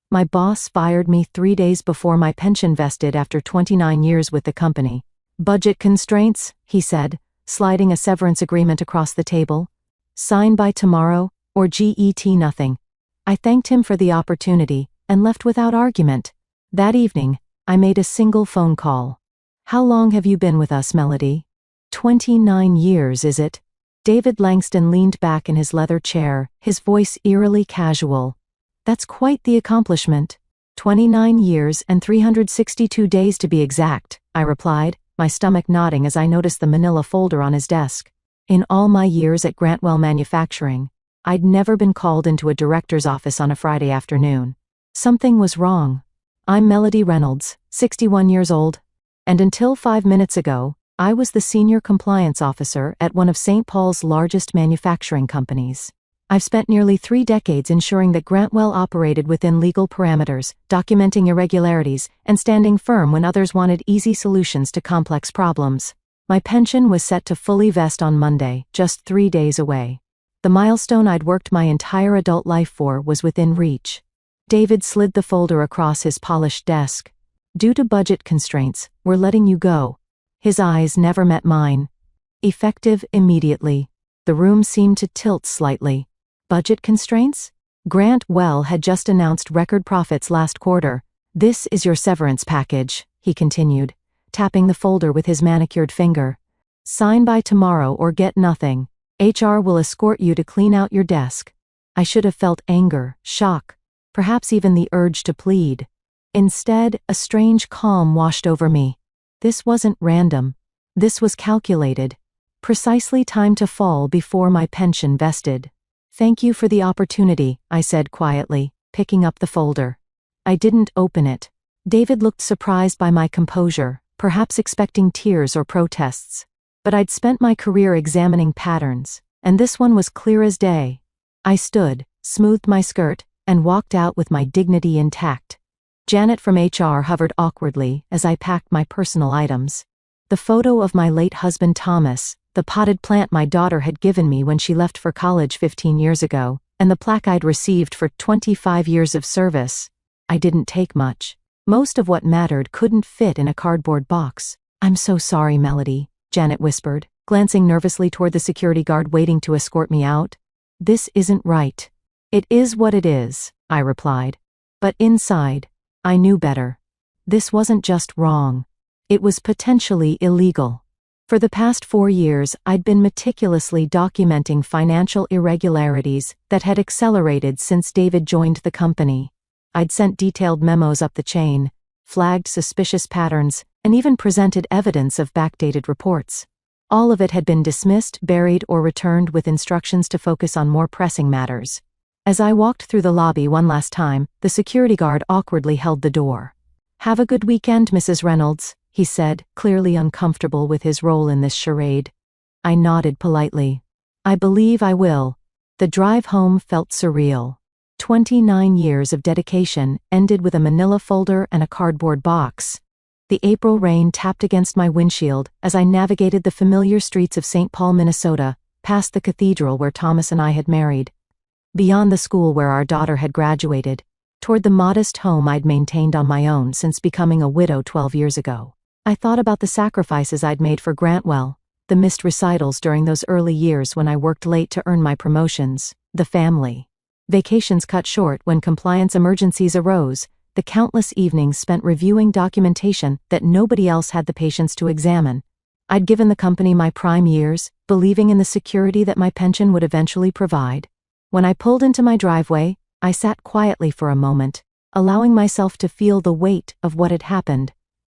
My boss fired me 3 days before my pension vested after 29 years with the company. Budget constraints, he said, sliding a severance agreement across the table. Sign by tomorrow, or get nothing. I thanked him for the opportunity, and left without argument. That evening, I made a single phone call. How long have you been with us, Melody? 29 years, is it? David Langston leaned back in his leather chair, his voice eerily casual. That's quite the accomplishment. 29 years and 362 days to be exact, I replied, my stomach nodding as I noticed the manila folder on his desk. In all my years at Grantwell Manufacturing, I'd never been called into a director's office on a Friday afternoon. Something was wrong. I'm Melody Reynolds, 61 years old, and until 5 minutes ago, I was the senior compliance officer at one of St. Paul's largest manufacturing companies. I've spent nearly 3 decades ensuring that Grantwell operated within legal parameters, documenting irregularities, and standing firm when others wanted easy solutions to complex problems. My pension was set to fully vest on Monday, just 3 days away. The milestone I'd worked my entire adult life for was within reach. David slid the folder across his polished desk. Due to budget constraints, we're letting you go. His eyes never met mine. Effective immediately. The room seemed to tilt slightly. Budget constraints? Grantwell had just announced record profits last quarter. This is your severance package, he continued, tapping the folder with his manicured finger. Sign by tomorrow or get nothing. HR will escort you to clean out your desk. I should have felt anger, shock, perhaps even the urge to plead. Instead, a strange calm washed over me. This wasn't random. This was calculated. Precisely timed to fall before my pension vested. Thank you for the opportunity, I said quietly, picking up the folder. I didn't open it. David looked surprised by my composure, perhaps expecting tears or protests. But I'd spent my career examining patterns, and this one was clear as day. I stood, smoothed my skirt, and walked out with my dignity intact. Janet from HR hovered awkwardly as I packed my personal items. The photo of my late husband Thomas, the potted plant my daughter had given me when she left for college 15 years ago, and the plaque I'd received for 25 years of service. I didn't take much. Most of what mattered couldn't fit in a cardboard box. I'm so sorry, Melody, Janet whispered, glancing nervously toward the security guard waiting to escort me out. This isn't right. It is what it is, I replied. But inside, I knew better. This wasn't just wrong. It was potentially illegal. For the past 4 years, I'd been meticulously documenting financial irregularities that had accelerated since David joined the company. I'd sent detailed memos up the chain, flagged suspicious patterns, and even presented evidence of backdated reports. All of it had been dismissed, buried, or returned with instructions to focus on more pressing matters. As I walked through the lobby one last time, the security guard awkwardly held the door. Have a good weekend, Mrs. Reynolds, he said, clearly uncomfortable with his role in this charade. I nodded politely. I believe I will. The drive home felt surreal. 29 years of dedication ended with a manila folder and a cardboard box. The April rain tapped against my windshield as I navigated the familiar streets of St. Paul, Minnesota, past the cathedral where Thomas and I had married, beyond the school where our daughter had graduated, toward the modest home I'd maintained on my own since becoming a widow 12 years ago. I thought about the sacrifices I'd made for Grantwell, the missed recitals during those early years when I worked late to earn my promotions, the family. Vacations cut short when compliance emergencies arose, the countless evenings spent reviewing documentation that nobody else had the patience to examine. I'd given the company my prime years, believing in the security that my pension would eventually provide. When I pulled into my driveway, I sat quietly for a moment, allowing myself to feel the weight of what had happened.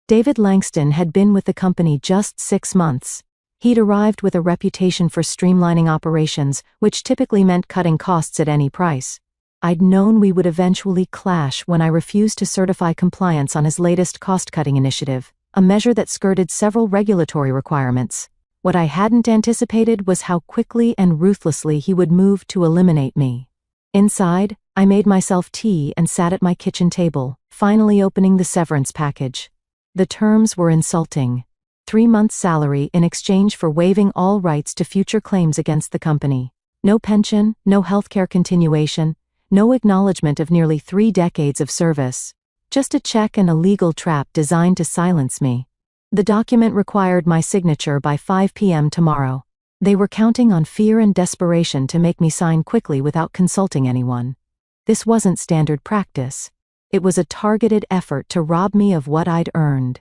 David Langston had been with the company just 6 months. He'd arrived with a reputation for streamlining operations, which typically meant cutting costs at any price. I'd known we would eventually clash when I refused to certify compliance on his latest cost-cutting initiative, a measure that skirted several regulatory requirements. What I hadn't anticipated was how quickly and ruthlessly he would move to eliminate me. Inside, I made myself tea and sat at my kitchen table, finally opening the severance package. The terms were insulting. 3 months' salary in exchange for waiving all rights to future claims against the company. No pension, no healthcare continuation, No acknowledgement of nearly 3 decades of service. Just a check and a legal trap designed to silence me. The document required my signature by 5 p.m. tomorrow. They were counting on fear and desperation to make me sign quickly without consulting anyone. This wasn't standard practice. It was a targeted effort to rob me of what I'd earned.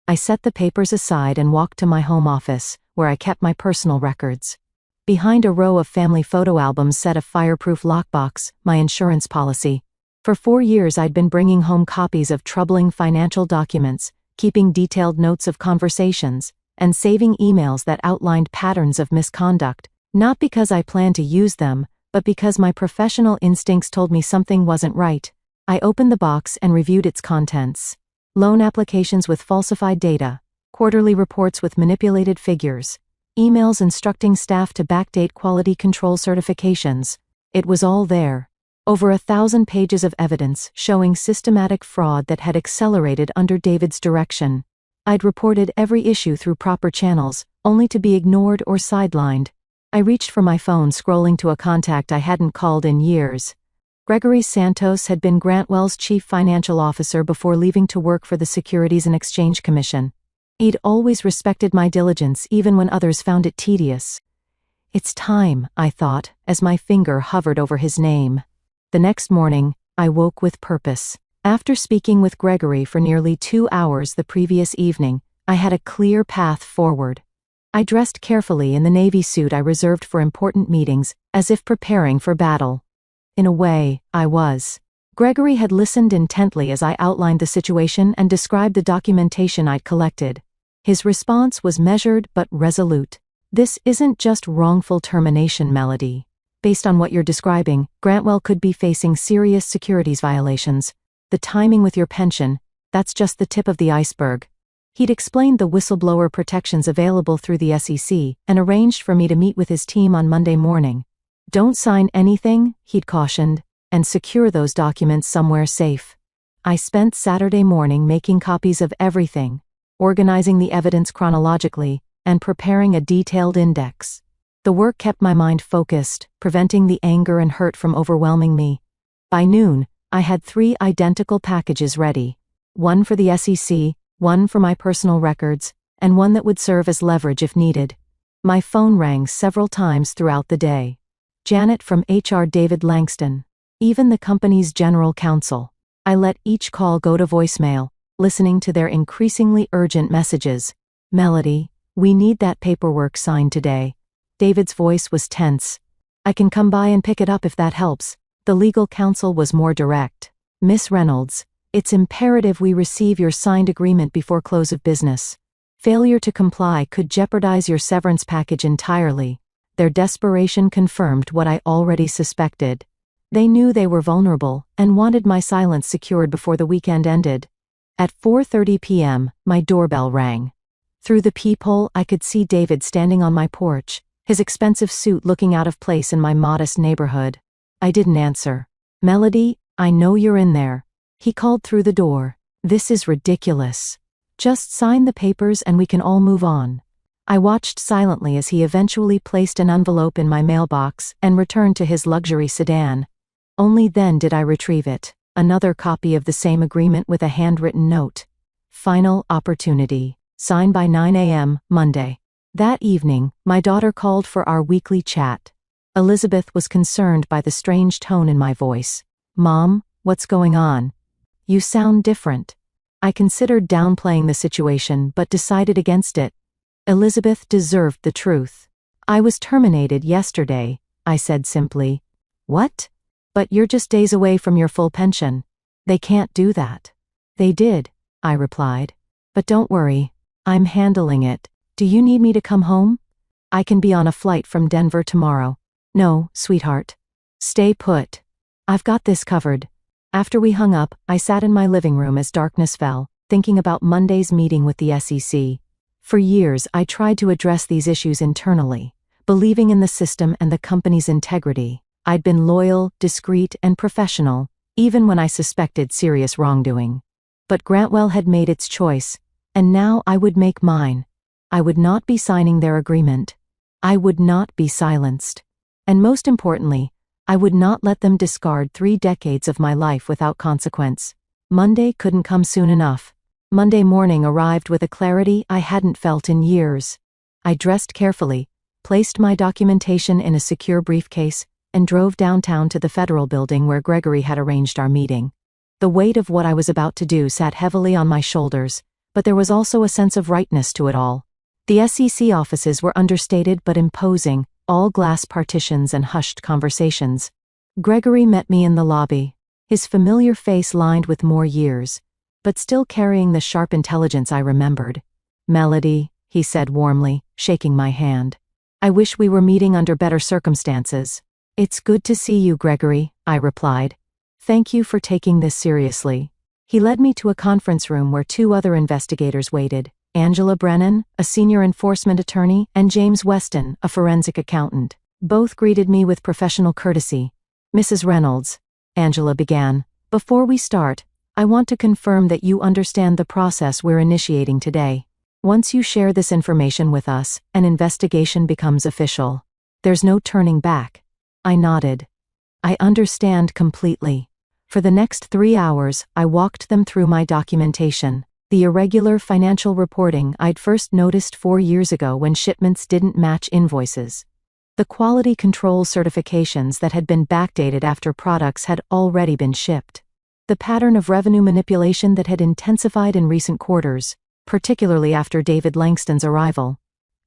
I set the papers aside and walked to my home office, where I kept my personal records. Behind a row of family photo albums set a fireproof lockbox, my insurance policy. For 4 years I'd been bringing home copies of troubling financial documents, keeping detailed notes of conversations, and saving emails that outlined patterns of misconduct, not because I planned to use them, but because my professional instincts told me something wasn't right. I opened the box and reviewed its contents. Loan applications with falsified data, quarterly reports with manipulated figures, emails instructing staff to backdate quality control certifications. It was all there. Over 1,000 pages of evidence showing systematic fraud that had accelerated under David's direction. I'd reported every issue through proper channels, only to be ignored or sidelined. I reached for my phone, scrolling to a contact I hadn't called in years. Gregory Santos had been Grantwell's chief financial officer before leaving to work for the Securities and Exchange Commission. He'd always respected my diligence even when others found it tedious. It's time, I thought, as my finger hovered over his name. The next morning, I woke with purpose. After speaking with Gregory for nearly 2 hours the previous evening, I had a clear path forward. I dressed carefully in the navy suit I reserved for important meetings, as if preparing for battle. In a way, I was. Gregory had listened intently as I outlined the situation and described the documentation I'd collected. His response was measured but resolute. "This isn't just wrongful termination, Melody. Based on what you're describing, Grantwell could be facing serious securities violations. The timing with your pension, that's just the tip of the iceberg." He'd explained the whistleblower protections available through the SEC and arranged for me to meet with his team on Monday morning. "Don't sign anything," he'd cautioned, "and secure those documents somewhere safe." I spent Saturday morning making copies of everything, organizing the evidence chronologically, and preparing a detailed index. The work kept my mind focused, preventing the anger and hurt from overwhelming me. By noon, I had 3 identical packages ready. One for the SEC, one for my personal records, and one that would serve as leverage if needed. My phone rang several times throughout the day. Janet from HR, David Langston, even the company's general counsel. I let each call go to voicemail, listening to their increasingly urgent messages. "Melody, we need that paperwork signed today." David's voice was tense. "I can come by and pick it up if that helps." The legal counsel was more direct. "Miss Reynolds, it's imperative we receive your signed agreement before close of business. Failure to comply could jeopardize your severance package entirely." Their desperation confirmed what I already suspected. They knew they were vulnerable and wanted my silence secured before the weekend ended. At 4:30 p.m., my doorbell rang. Through the peephole, I could see David standing on my porch, his expensive suit looking out of place in my modest neighborhood. I didn't answer. "Melody, I know you're in there." He called through the door. "This is ridiculous. Just sign the papers and we can all move on." I watched silently as he eventually placed an envelope in my mailbox and returned to his luxury sedan. Only then did I retrieve it, another copy of the same agreement with a handwritten note. "Final opportunity. Sign by 9 a.m. Monday." That evening, my daughter called for our weekly chat. Elizabeth was concerned by the strange tone in my voice. "Mom, what's going on? You sound different." I considered downplaying the situation but decided against it. Elizabeth deserved the truth. "I was terminated yesterday," I said simply. "What? But you're just days away from your full pension." "They can't do that." "They did," I replied. "But don't worry, I'm handling it. Do you need me to come home? I can be on a flight from Denver tomorrow." "No, sweetheart. Stay put. I've got this covered." After we hung up, I sat in my living room as darkness fell, thinking about Monday's meeting with the SEC. For years, I tried to address these issues internally, believing in the system and the company's integrity. I'd been loyal, discreet, and professional, even when I suspected serious wrongdoing. But Grantwell had made its choice, and now I would make mine. I would not be signing their agreement. I would not be silenced. And most importantly, I would not let them discard 3 decades of my life without consequence. Monday couldn't come soon enough. Monday morning arrived with a clarity I hadn't felt in years. I dressed carefully, placed my documentation in a secure briefcase, and drove downtown to the Federal Building where Gregory had arranged our meeting. The weight of what I was about to do sat heavily on my shoulders, but there was also a sense of rightness to it all. The SEC offices were understated but imposing, all glass partitions and hushed conversations. Gregory met me in the lobby, his familiar face lined with more years, but still carrying the sharp intelligence I remembered. "Melody," he said warmly, shaking my hand. "I wish we were meeting under better circumstances." "It's good to see you, Gregory," I replied. "Thank you for taking this seriously." He led me to a conference room where 2 other investigators waited, Angela Brennan, a senior enforcement attorney, and James Weston, a forensic accountant. Both greeted me with professional courtesy. "Mrs. Reynolds," Angela began, "before we start, I want to confirm that you understand the process we're initiating today. Once you share this information with us, an investigation becomes official. There's no turning back." I nodded. "I understand completely." For the next 3 hours, I walked them through my documentation, the irregular financial reporting I'd first noticed 4 years ago when shipments didn't match invoices, the quality control certifications that had been backdated after products had already been shipped, the pattern of revenue manipulation that had intensified in recent quarters, particularly after David Langston's arrival.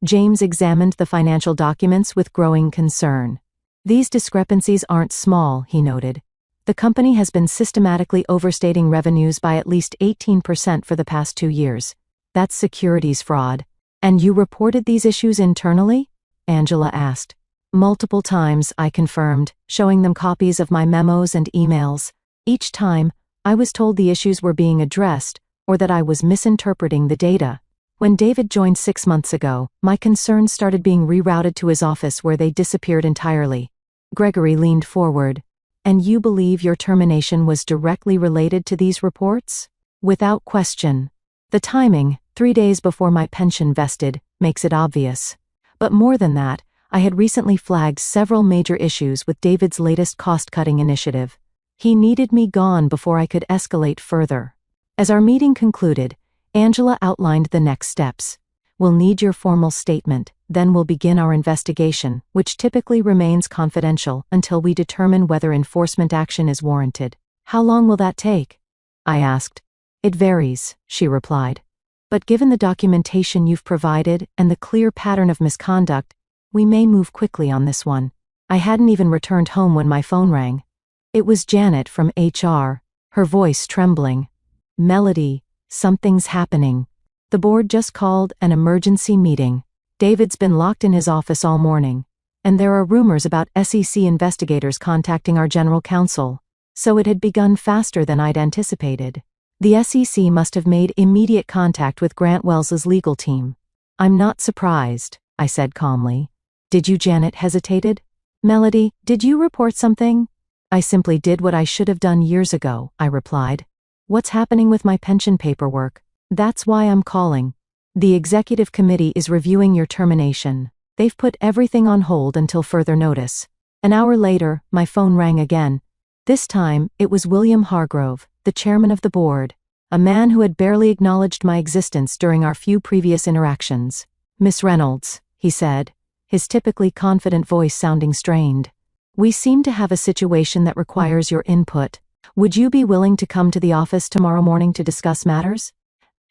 James examined the financial documents with growing concern. "These discrepancies aren't small," he noted. "The company has been systematically overstating revenues by at least 18% for the past 2 years. That's securities fraud." "And you reported these issues internally?" Angela asked. "Multiple times," I confirmed, showing them copies of my memos and emails. Each time, I was told the issues were being addressed, or that I was misinterpreting the data. When David joined 6 months ago, my concerns started being rerouted to his office where they disappeared entirely. Gregory leaned forward. "And you believe your termination was directly related to these reports?" "Without question. The timing, 3 days before my pension vested, makes it obvious. But more than that, I had recently flagged several major issues with David's latest cost-cutting initiative. He needed me gone before I could escalate further." As our meeting concluded, Angela outlined the next steps. "We'll need your formal statement, then we'll begin our investigation, which typically remains confidential until we determine whether enforcement action is warranted." "How long will that take?" I asked. "It varies," she replied. "But given the documentation you've provided and the clear pattern of misconduct, we may move quickly on this one." I hadn't even returned home when my phone rang. It was Janet from HR, her voice trembling. "Melody, something's happening. The board just called an emergency meeting. David's been locked in his office all morning, and there are rumors about SEC investigators contacting our general counsel." So it had begun faster than I'd anticipated. The SEC must have made immediate contact with Grant Wells's legal team. "I'm not surprised," I said calmly. "Did you?" Janet hesitated. "Melody, did you report something?" "I simply did what I should have done years ago," I replied. "What's happening with my pension paperwork?" "That's why I'm calling. The executive committee is reviewing your termination. They've put everything on hold until further notice." An hour later, my phone rang again. This time, it was William Hargrove, the chairman of the board, a man who had barely acknowledged my existence during our few previous interactions. "Miss Reynolds," he said, his typically confident voice sounding strained. "We seem to have a situation that requires your input. Would you be willing to come to the office tomorrow morning to discuss matters?"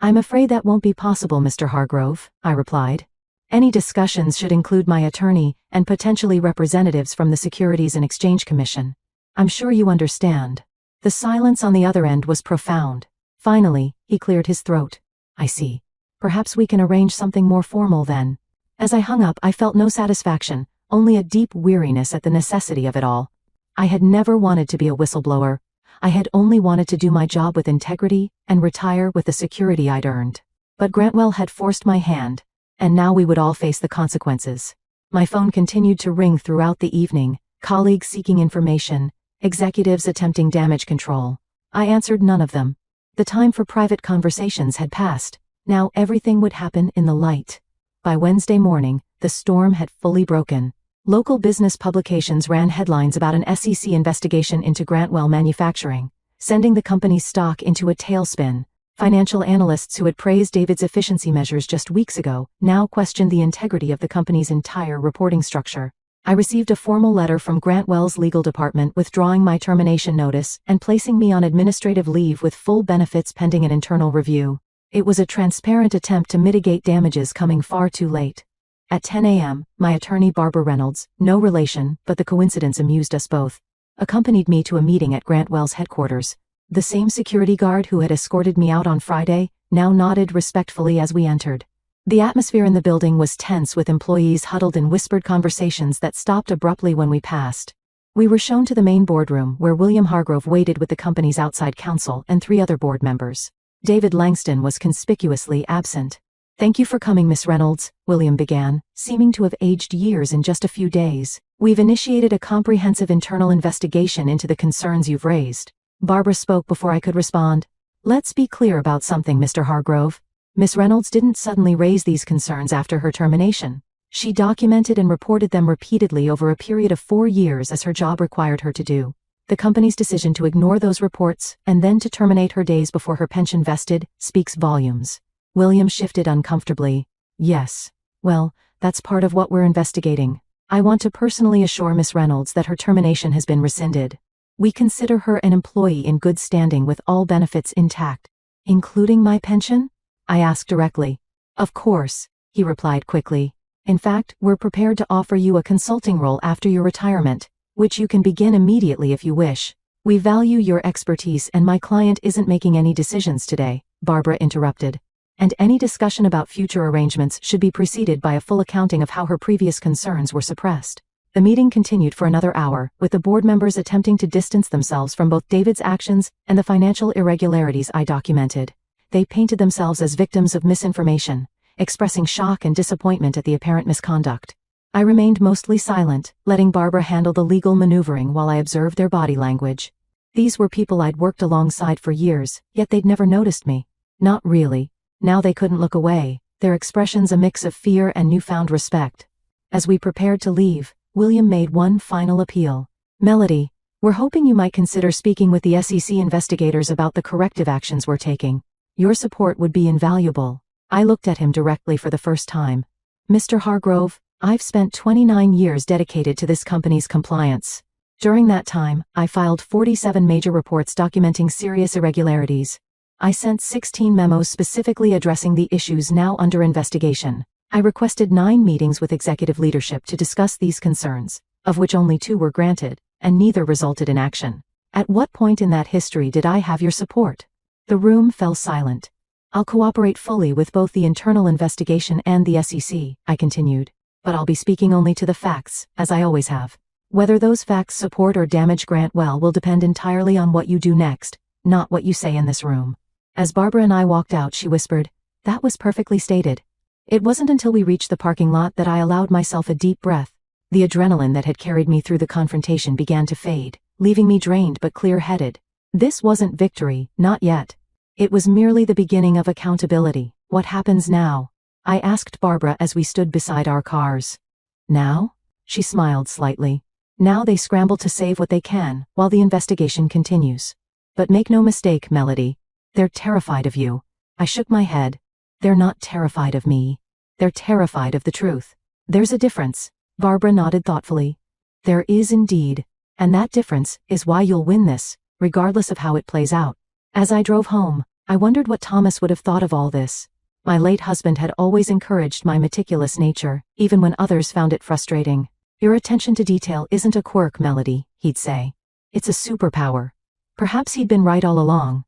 "I'm afraid that won't be possible, Mr. Hargrove," I replied. "Any discussions should include my attorney and potentially representatives from the Securities and Exchange Commission. I'm sure you understand." The silence on the other end was profound. Finally, he cleared his throat. "I see. Perhaps we can arrange something more formal then." As I hung up, I felt no satisfaction, only a deep weariness at the necessity of it all. I had never wanted to be a whistleblower. I had only wanted to do my job with integrity and retire with the security I'd earned. But Grantwell had forced my hand, and now we would all face the consequences. My phone continued to ring throughout the evening, colleagues seeking information, executives attempting damage control. I answered none of them. The time for private conversations had passed. Now everything would happen in the light. By Wednesday morning, the storm had fully broken. Local business publications ran headlines about an SEC investigation into Grantwell Manufacturing, sending the company's stock into a tailspin. Financial analysts who had praised David's efficiency measures just weeks ago now questioned the integrity of the company's entire reporting structure. I received a formal letter from Grantwell's legal department withdrawing my termination notice and placing me on administrative leave with full benefits pending an internal review. It was a transparent attempt to mitigate damages coming far too late. At 10 a.m., my attorney Barbara Reynolds, no relation, but the coincidence amused us both, accompanied me to a meeting at Grantwell's headquarters. The same security guard who had escorted me out on Friday now nodded respectfully as we entered. The atmosphere in the building was tense, with employees huddled in whispered conversations that stopped abruptly when we passed. We were shown to the main boardroom, where William Hargrove waited with the company's outside counsel and 3 other board members. David Langston was conspicuously absent. "Thank you for coming, Miss Reynolds," William began, seeming to have aged years in just a few days. "We've initiated a comprehensive internal investigation into the concerns you've raised." Barbara spoke before I could respond. "Let's be clear about something, Mr. Hargrove. Miss Reynolds didn't suddenly raise these concerns after her termination. She documented and reported them repeatedly over a period of 4 years as her job required her to do. The company's decision to ignore those reports and then to terminate her days before her pension vested speaks volumes." William shifted uncomfortably. "Yes. Well, that's part of what we're investigating. I want to personally assure Miss Reynolds that her termination has been rescinded. We consider her an employee in good standing with all benefits intact." "Including my pension?" I asked directly. "Of course," he replied quickly. "In fact, we're prepared to offer you a consulting role after your retirement, which you can begin immediately if you wish. We value your expertise, and my client isn't making any decisions today," Barbara interrupted. "And any discussion about future arrangements should be preceded by a full accounting of how her previous concerns were suppressed." The meeting continued for another hour, with the board members attempting to distance themselves from both David's actions and the financial irregularities I documented. They painted themselves as victims of misinformation, expressing shock and disappointment at the apparent misconduct. I remained mostly silent, letting Barbara handle the legal maneuvering while I observed their body language. These were people I'd worked alongside for years, yet they'd never noticed me. Not really. Now they couldn't look away, their expressions a mix of fear and newfound respect. As we prepared to leave, William made one final appeal. "Melody, we're hoping you might consider speaking with the SEC investigators about the corrective actions we're taking. Your support would be invaluable." I looked at him directly for the first time. "Mr. Hargrove, I've spent 29 years dedicated to this company's compliance. During that time, I filed 47 major reports documenting serious irregularities. I sent 16 memos specifically addressing the issues now under investigation. I requested 9 meetings with executive leadership to discuss these concerns, of which only 2 were granted, and neither resulted in action. At what point in that history did I have your support?" The room fell silent. "I'll cooperate fully with both the internal investigation and the SEC," I continued. "But I'll be speaking only to the facts, as I always have. Whether those facts support or damage Grantwell will depend entirely on what you do next, not what you say in this room." As Barbara and I walked out, she whispered, "That was perfectly stated." It wasn't until we reached the parking lot that I allowed myself a deep breath. The adrenaline that had carried me through the confrontation began to fade, leaving me drained but clear-headed. This wasn't victory, not yet. It was merely the beginning of accountability. "What happens now?" I asked Barbara as we stood beside our cars. "Now?" She smiled slightly. "Now they scramble to save what they can, while the investigation continues. But make no mistake, Melody. They're terrified of you." I shook my head. "They're not terrified of me. They're terrified of the truth." "There's a difference." Barbara nodded thoughtfully. "There is indeed. And that difference is why you'll win this, regardless of how it plays out." As I drove home, I wondered what Thomas would have thought of all this. My late husband had always encouraged my meticulous nature, even when others found it frustrating. "Your attention to detail isn't a quirk, Melody," he'd say. "It's a superpower." Perhaps he'd been right all along.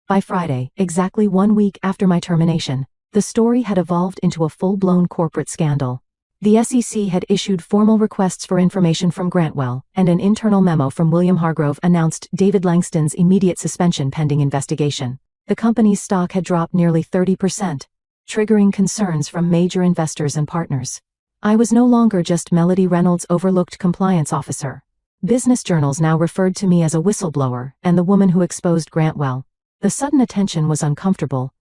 By Friday, exactly 1 week after my termination, the story had evolved into a full-blown corporate scandal. The SEC had issued formal requests for information from Grantwell, and an internal memo from William Hargrove announced David Langston's immediate suspension pending investigation. The company's stock had dropped nearly 30%, triggering concerns from major investors and partners. I was no longer just Melody Reynolds' overlooked compliance officer. Business journals now referred to me as a whistleblower and the woman who exposed Grantwell. The sudden attention was uncomfortable,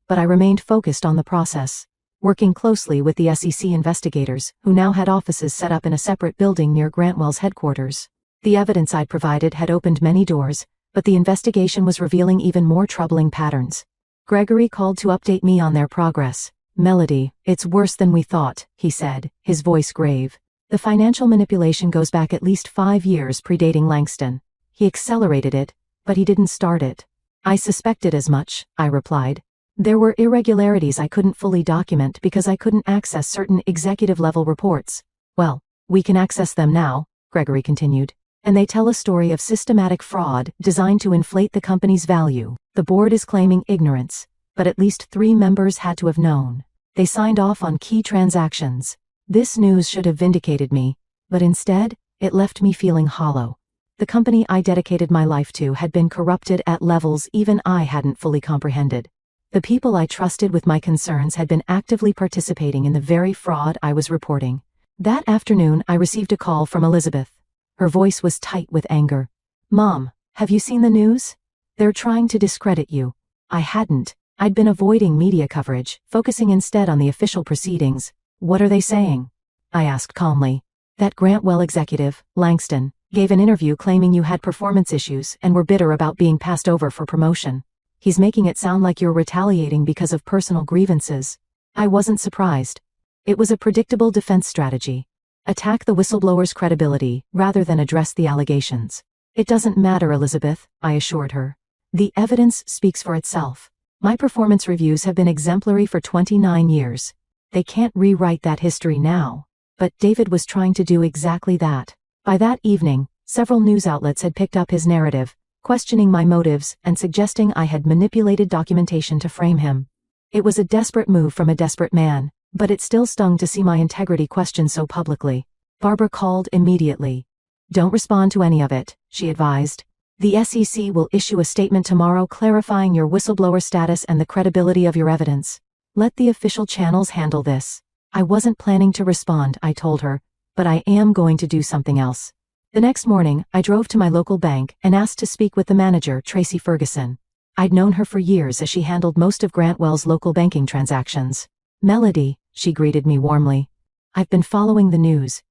but I remained focused on the process. working closely with the SEC investigators, who now had offices set up in a separate building near Grantwell's headquarters. The evidence I'd provided had opened many doors, but the investigation was revealing even more troubling patterns. Gregory called to update me on their progress. "Melody, it's worse than we thought," he said, his voice grave. "The financial manipulation goes back at least 5 years predating Langston. He accelerated it, but he didn't start it." "I suspected as much," I replied. "There were irregularities I couldn't fully document because I couldn't access certain executive-level reports." "Well, we can access them now," Gregory continued. "And they tell a story of systematic fraud designed to inflate the company's value. The board is claiming ignorance, but at least 3 members had to have known. They signed off on key transactions. This news should have vindicated me, but instead, it left me feeling hollow. The company I dedicated my life to had been corrupted at levels even I hadn't fully comprehended. The people I trusted with my concerns had been actively participating in the very fraud I was reporting." That afternoon, I received a call from Elizabeth. Her voice was tight with anger. "Mom, have you seen the news? They're trying to discredit you." I hadn't. I'd been avoiding media coverage, focusing instead on the official proceedings. "What are they saying?" I asked calmly. "That Grantwell executive, Langston, gave an interview claiming you had performance issues and were bitter about being passed over for promotion. He's making it sound like you're retaliating because of personal grievances." I wasn't surprised. It was a predictable defense strategy. Attack the whistleblower's credibility rather than address the allegations. "It doesn't matter, Elizabeth," I assured her. "The evidence speaks for itself. My performance reviews have been exemplary for 29 years. They can't rewrite that history now." But David was trying to do exactly that. By that evening, several news outlets had picked up his narrative, questioning my motives and suggesting I had manipulated documentation to frame him. It was a desperate move from a desperate man, but it still stung to see my integrity questioned so publicly. Barbara called immediately. "Don't respond to any of it," she advised. "The SEC will issue a statement tomorrow clarifying your whistleblower status and the credibility of your evidence. Let the official channels handle this." I wasn't planning to respond, I told her, but I am going to do something else. The next morning, I drove to my local bank and asked to speak with the manager, Tracy Ferguson. I'd known her for years as she handled most of Grantwell's local banking transactions. "Melody," she greeted me warmly. "I've been following the news.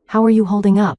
How are you holding up?"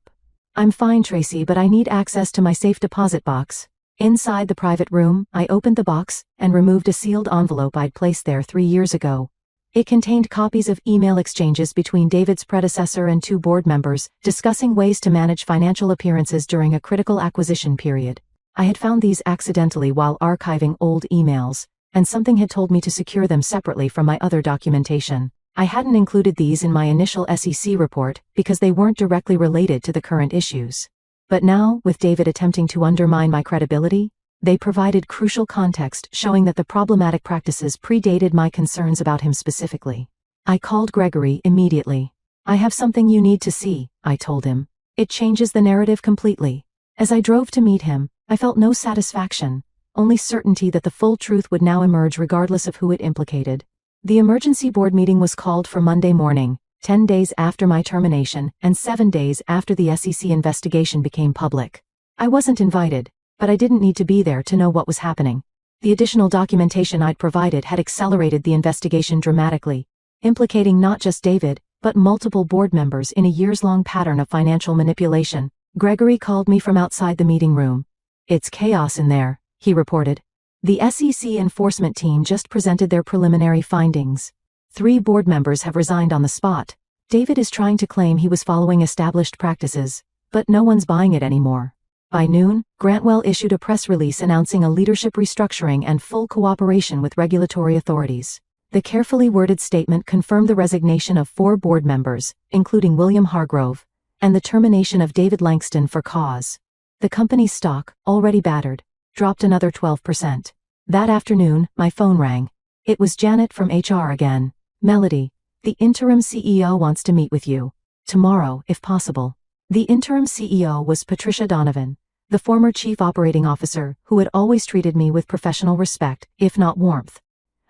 "I'm fine, Tracy, but I need access to my safe deposit box." Inside the private room, I opened the box and removed a sealed envelope I'd placed there 3 years ago. It contained copies of email exchanges between David's predecessor and 2 board members, discussing ways to manage financial appearances during a critical acquisition period. I had found these accidentally while archiving old emails, and something had told me to secure them separately from my other documentation. I hadn't included these in my initial SEC report because they weren't directly related to the current issues. But now, with David attempting to undermine my credibility, they provided crucial context showing that the problematic practices predated my concerns about him specifically. I called Gregory immediately. "I have something you need to see," I told him. "It changes the narrative completely." As I drove to meet him, I felt no satisfaction, only certainty that the full truth would now emerge regardless of who it implicated. The emergency board meeting was called for Monday morning, 10 days after my termination and 7 days after the SEC investigation became public. I wasn't invited, but I didn't need to be there to know what was happening. The additional documentation I'd provided had accelerated the investigation dramatically, implicating not just David, but multiple board members in a years-long pattern of financial manipulation. Gregory called me from outside the meeting room. "It's chaos in there," he reported. "The SEC enforcement team just presented their preliminary findings. 3 board members have resigned on the spot. David is trying to claim he was following established practices, but no one's buying it anymore." By noon, Grantwell issued a press release announcing a leadership restructuring and full cooperation with regulatory authorities. The carefully worded statement confirmed the resignation of 4 board members, including William Hargrove, and the termination of David Langston for cause. The company's stock, already battered, dropped another 12%. That afternoon, my phone rang. It was Janet from HR again. "Melody, the interim CEO wants to meet with you. Tomorrow, if possible." The interim CEO was Patricia Donovan, the former chief operating officer who had always treated me with professional respect, if not warmth.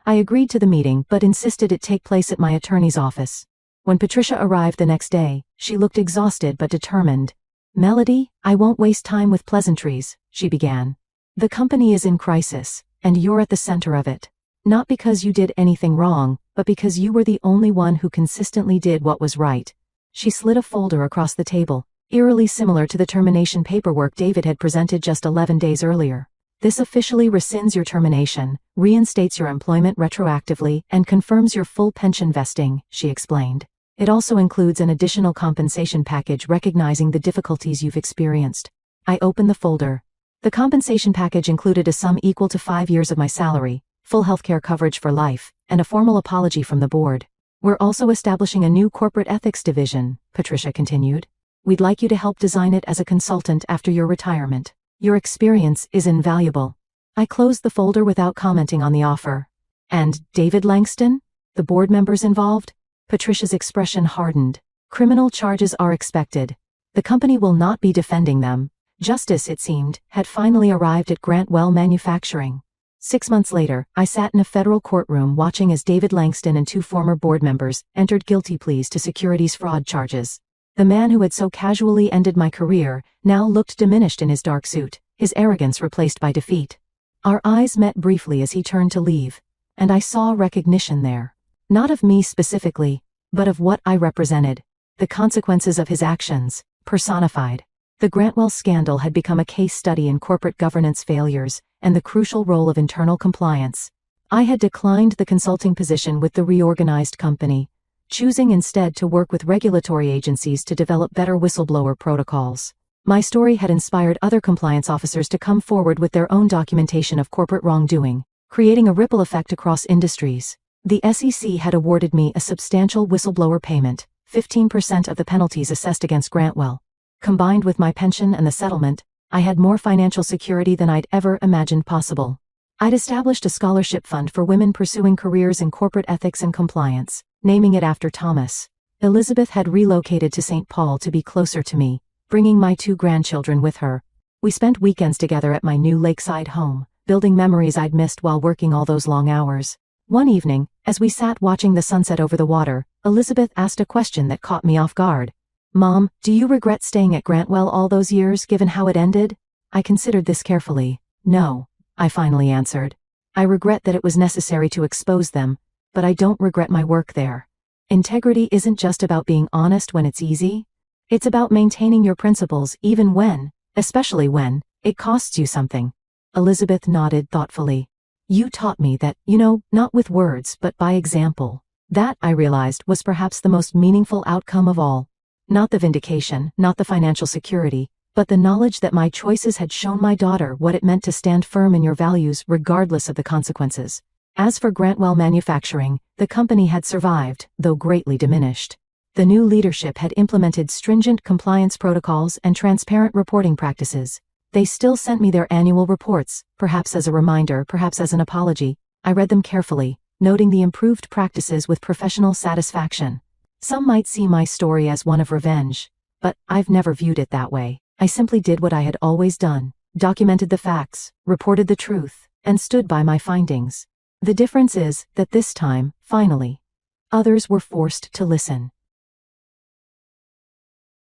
I agreed to the meeting but insisted it take place at my attorney's office. When Patricia arrived the next day, she looked exhausted but determined. "Melody, I won't waste time with pleasantries," she began. "The company is in crisis, and you're at the center of it. Not because you did anything wrong, but because you were the only one who consistently did what was right." She slid a folder across the table, eerily similar to the termination paperwork David had presented just 11 days earlier. "This officially rescinds your termination, reinstates your employment retroactively, and confirms your full pension vesting," she explained. "It also includes an additional compensation package recognizing the difficulties you've experienced." I opened the folder. The compensation package included a sum equal to 5 years of my salary, full healthcare coverage for life, and a formal apology from the board. "We're also establishing a new corporate ethics division," Patricia continued. "We'd like you to help design it as a consultant after your retirement. Your experience is invaluable." I closed the folder without commenting on the offer. "And David Langston? The board members involved?" Patricia's expression hardened. "Criminal charges are expected. The company will not be defending them." Justice, it seemed, had finally arrived at Grantwell Manufacturing. 6 months later, I sat in a federal courtroom watching as David Langston and 2 former board members entered guilty pleas to securities fraud charges. The man who had so casually ended my career now looked diminished in his dark suit, his arrogance replaced by defeat. Our eyes met briefly as he turned to leave, and I saw recognition there. Not of me specifically, but of what I represented. The consequences of his actions, personified. The Grantwell scandal had become a case study in corporate governance failures and the crucial role of internal compliance. I had declined the consulting position with the reorganized company, choosing instead to work with regulatory agencies to develop better whistleblower protocols. My story had inspired other compliance officers to come forward with their own documentation of corporate wrongdoing, creating a ripple effect across industries. The SEC had awarded me a substantial whistleblower payment, 15% of the penalties assessed against Grantwell. Combined with my pension and the settlement, I had more financial security than I'd ever imagined possible. I'd established a scholarship fund for women pursuing careers in corporate ethics and compliance, naming it after Thomas. Elizabeth had relocated to St. Paul to be closer to me, bringing my 2 grandchildren with her. We spent weekends together at my new lakeside home, building memories I'd missed while working all those long hours. One evening, as we sat watching the sunset over the water, Elizabeth asked a question that caught me off guard. "Mom, do you regret staying at Grantwell all those years given how it ended?" I considered this carefully. "No," I finally answered. "I regret that it was necessary to expose them, but I don't regret my work there. Integrity isn't just about being honest when it's easy. It's about maintaining your principles even when, especially when, it costs you something." Elizabeth nodded thoughtfully. "You taught me that, not with words but by example." That, I realized, was perhaps the most meaningful outcome of all. Not the vindication, not the financial security, but the knowledge that my choices had shown my daughter what it meant to stand firm in your values regardless of the consequences. As for Grantwell Manufacturing, the company had survived, though greatly diminished. The new leadership had implemented stringent compliance protocols and transparent reporting practices. They still sent me their annual reports, perhaps as a reminder, perhaps as an apology. I read them carefully, noting the improved practices with professional satisfaction. Some might see my story as one of revenge, but I've never viewed it that way. I simply did what I had always done, documented the facts, reported the truth, and stood by my findings. The difference is that this time, finally, others were forced to listen.